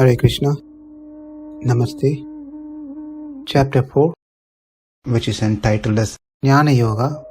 Hare Krishna, Namaste. Chapter 4, which is entitled as Jnana Yoga,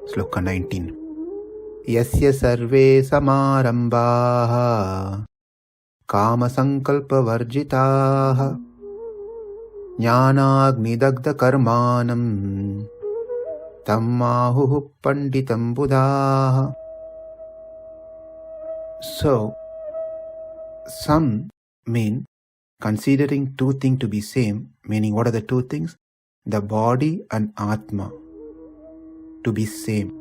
Sloka 19. Yasya sarve samārambhāḥ kāma-saṅkalpa-varjitāḥ jñānāgni-dagdha-karmāṇaṁ tam āhuḥ paṇḍitaṁ budhāḥ. So, some mean considering two things to be same, meaning what are the two things? The body and Atma to be same.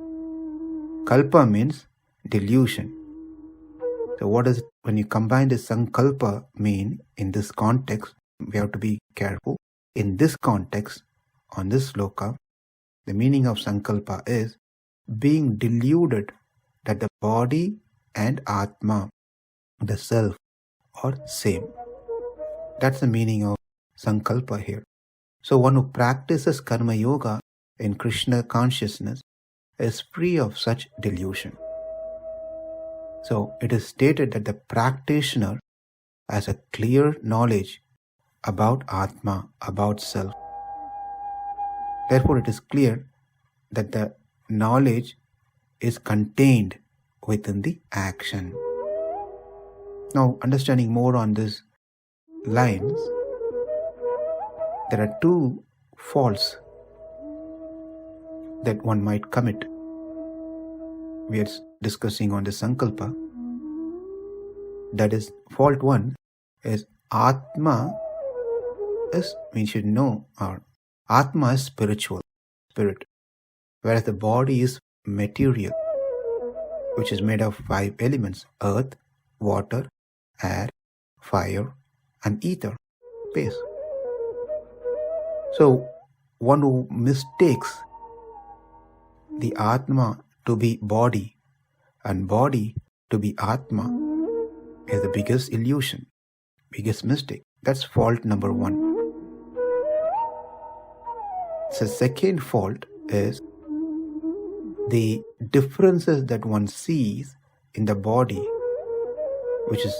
Kalpa means delusion. So what is, when you combine the Saṅkalpa mean in this context, we have to be careful. In this context, on this sloka, the meaning of Saṅkalpa is being deluded that the body and Atma, the self, are same. That's the meaning of Saṅkalpa here. So one who practices Karma Yoga in Krishna consciousness is free of such delusion. So it is stated that the practitioner has a clear knowledge about Atma, about self. Therefore it is clear that the knowledge is contained within the action. Now, understanding more on these lines, there are two faults that one might commit. We are discussing on the Saṅkalpa. That is, fault one is Atma is, we should know, or Atma is spiritual, spirit, whereas the body is material, which is made of 5 elements: earth, water, air, fire, and ether, space. So, one who mistakes the Atma to be body and body to be Atma is the biggest illusion, biggest mistake. That's fault number 1. So, second fault is the differences that one sees in the body, which is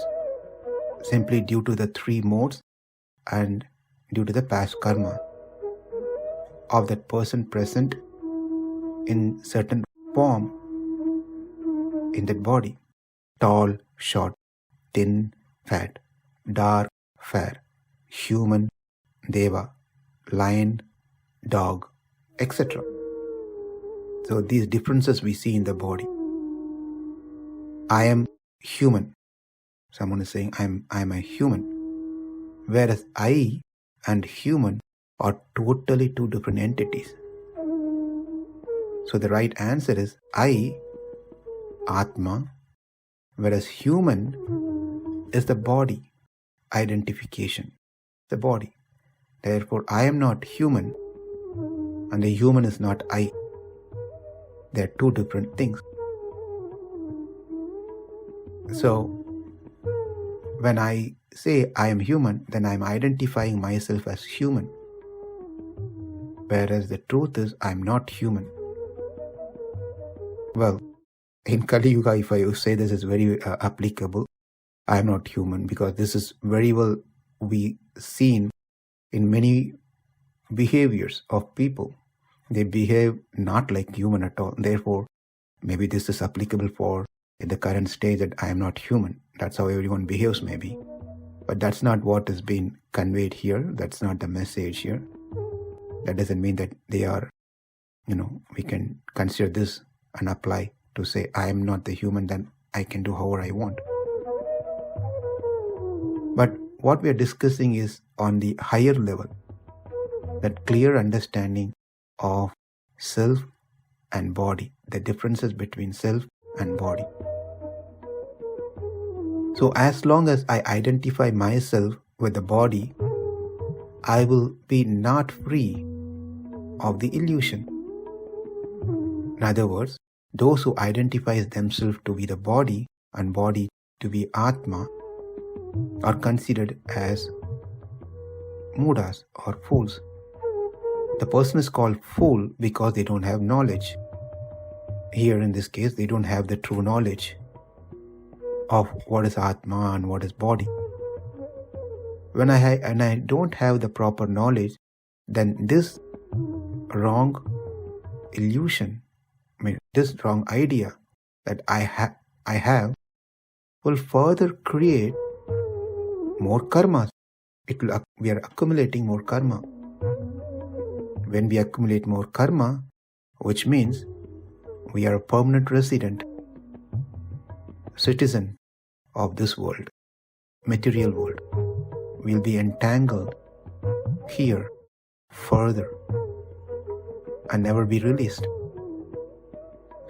simply due to the 3 modes and due to the past karma of that person present in certain form in that body: tall, short, thin, fat, dark, fair, human, deva, lion, dog, etc. So these differences we see in the body. I am human. Someone is saying I am a human. Whereas I and human are totally 2 different entities. So the right answer is I, Atma, whereas human is the body, identification, the body. Therefore I am not human and the human is not I. They are 2 different things. So, when I say I am human, then I am identifying myself as human. Whereas the truth is, I am not human. Well, in Kali Yuga, if I say this is very applicable, I am not human, because this is very well we seen in many behaviors of people. They behave not like human at all. Therefore, maybe this is applicable for in the current stage that I am not human. That's how everyone behaves maybe. But that's not what is being conveyed here. That's not the message here. That doesn't mean that they are, we can consider this and apply to say I am not the human, then I can do however I want. But what we are discussing is on the higher level, that clear understanding of self and body, the differences between self and body. So as long as I identify myself with the body, I will be not free of the illusion. In other words, those who identify themselves to be the body and body to be Atma are considered as mudas or fools. The person is called fool because they don't have knowledge. Here in this case, they don't have the true knowledge. of what is Atma and what is body. When I don't have the proper knowledge, then this wrong illusion, this wrong idea that I have will further create more karmas. We are accumulating more karma. When we accumulate more karma, which means we are a permanent resident, citizen of this world, material world, we'll be entangled here further and never be released.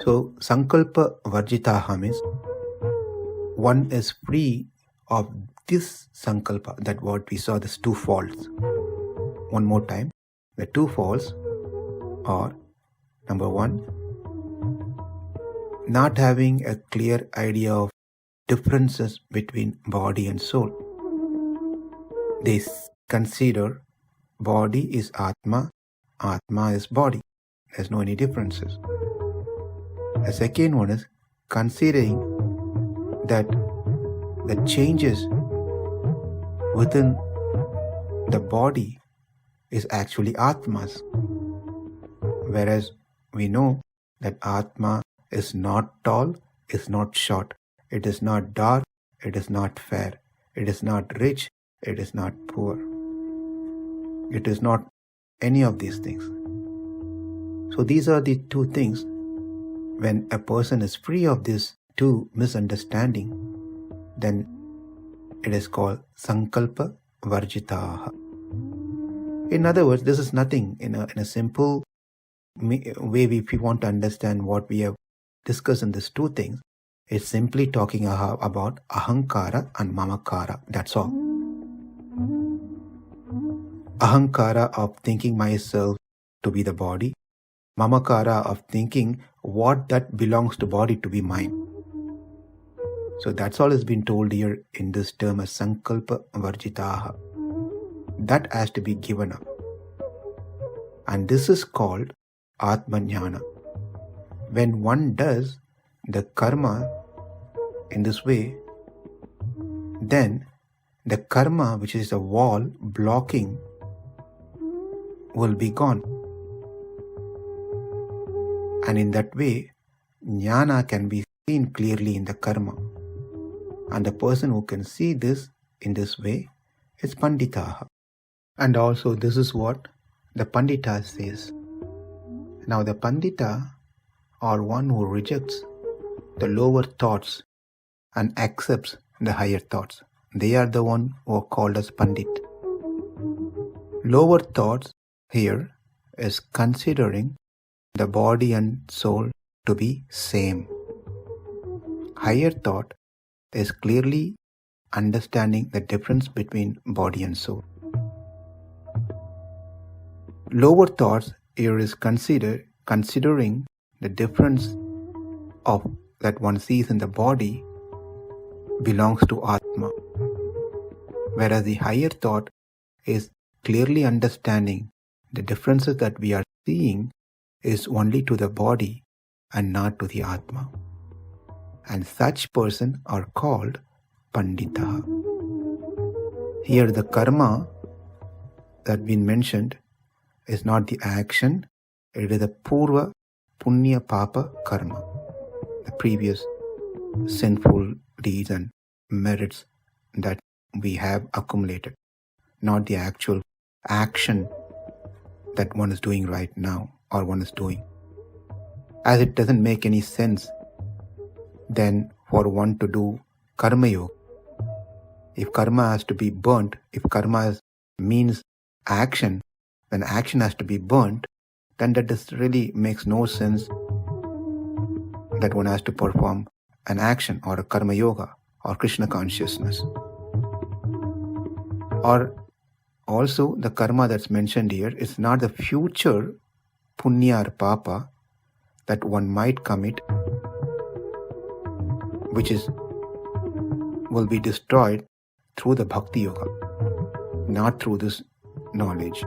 So, saṅkalpa-varjitāḥ means one is free of this saṅkalpa, that what we saw, these two faults. One more time, the two faults are, number one, not having a clear idea of differences between body and soul. They consider body is Atma, Atma is body. There's no any differences. The second one is considering that the changes within the body is actually Atmas, whereas we know that Atma is not tall, is not short, it is not dark, it is not fair, it is not rich, it is not poor. It is not any of these things. So these are the two things. When a person is free of these two misunderstanding, then it is called saṅkalpa-varjitāḥ. In other words, this is nothing. In a simple way, if we want to understand what we have discussed in these two things, it's simply talking about ahankara and mamakara. That's all. Ahankara of thinking myself to be the body, mamakara of thinking what that belongs to body to be mine. So that's all has been told here in this term as saṅkalpa-varjitāḥ. That has to be given up. And this is called Atma-jnana. When one does the karma in this way, then the karma, which is a wall blocking, will be gone. And in that way, jnana can be seen clearly in the karma. And the person who can see this in this way is paṇḍitaṁ. And also this is what the Pandita says. Now the Pandita, or one who rejects the lower thoughts and accepts the higher thoughts, they are the one who are called as Pandit. Lower thoughts here is considering the body and soul to be same. Higher thought is clearly understanding the difference between body and soul. Lower thoughts here is considering the difference of that one sees in the body belongs to Atma, whereas the higher thought is clearly understanding the differences that we are seeing is only to the body and not to the Atma. And such person are called Paṇḍitaṁ. Here the karma that been mentioned is not the action, it is the purva punya papa karma, the previous sinful deeds and merits that we have accumulated, not the actual action that one is doing right now or one is doing. As it doesn't make any sense then for one to do karma yoga. If karma has to be burnt, if karma means action, when action has to be burnt, then that just really makes no sense that one has to perform an action or a karma yoga or Krishna consciousness. Or also the karma that's mentioned here is not the future punya or papa that one might commit, which will be destroyed through the bhakti yoga, not through this knowledge.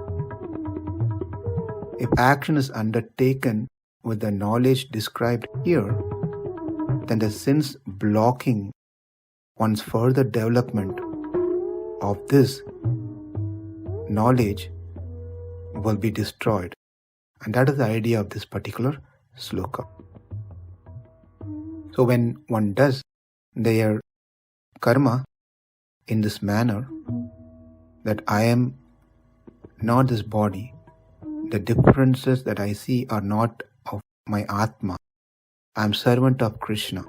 If action is undertaken with the knowledge described here, then the sins blocking one's further development of this knowledge will be destroyed. And that is the idea of this particular sloka. So when one does their karma in this manner, that I am not this body, the differences that I see are not of my Atma, I am servant of Krishna,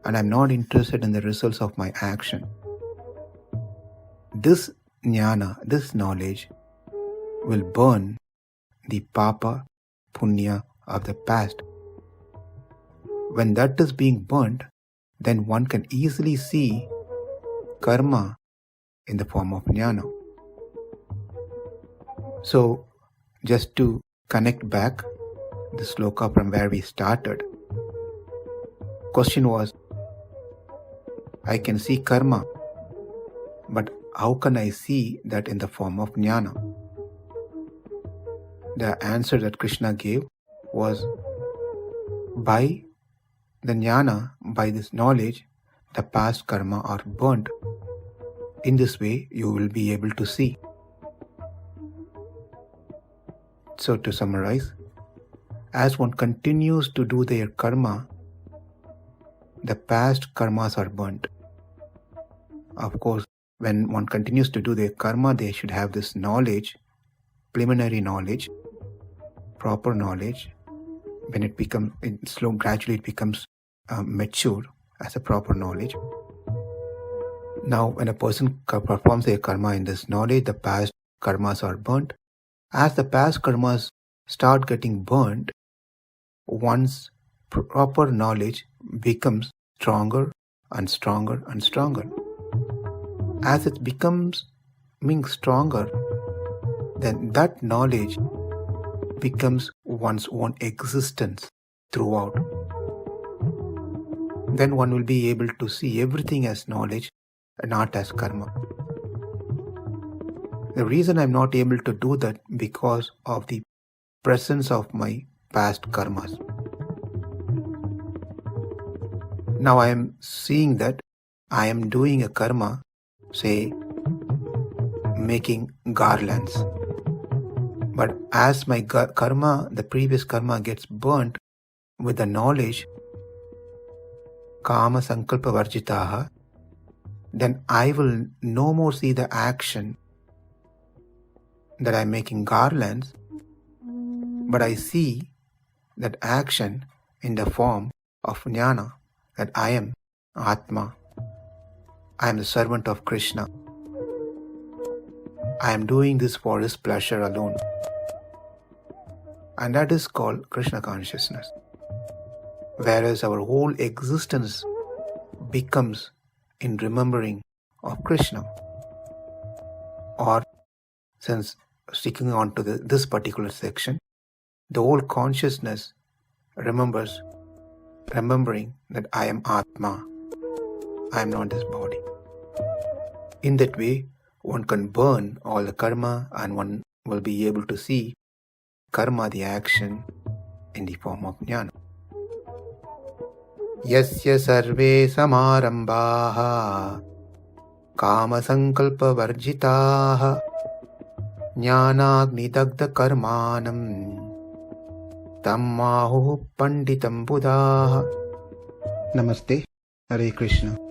and I am not interested in the results of my action. This jnana, this knowledge, will burn the papa, punya of the past. When that is being burnt, then one can easily see karma in the form of jnana. So, just to connect back the sloka from where we started, question was, I can see karma, but how can I see that in the form of jnana? The answer that Krishna gave was, by the jnana, by this knowledge, the past karma are burnt. In this way, you will be able to see. So to summarize, as one continues to do their karma, the past karmas are burnt. Of course, when one continues to do their karma, they should have this knowledge, preliminary knowledge, proper knowledge. When it becomes gradually it becomes mature as a proper knowledge. Now, when a person performs their karma in this knowledge, the past karmas are burnt. As the past karmas start getting burnt, one's proper knowledge becomes stronger and stronger and stronger. As it becomes stronger, then that knowledge becomes one's own existence throughout. Then one will be able to see everything as knowledge and not as karma. The reason I'm not able to do that because of the presence of my past karmas. Now I am seeing that I am doing a karma, say making garlands. But as my karma, the previous karma gets burnt with the knowledge, kāma-saṅkalpa-varjitāḥ, then I will no more see the action that I am making garlands, but I see that action in the form of jnana, that I am Atma, I am the servant of Krishna. I am doing this for his pleasure alone. And that is called Krishna consciousness. Whereas our whole existence becomes in remembering of Krishna. Or, since sticking on to this particular section, the whole consciousness remembering that I am Atma, I am not this body. In that way, one can burn all the karma and one will be able to see karma, the action, in the form of jnana. Yasya sarve samārambhāḥ kāma-saṅkalpa-varjitāḥ jñānāgni-dagdha-karmāṇaṁ tam āhuḥ paṇḍitaṁ budhāḥ. Namaste. Hare Krishna.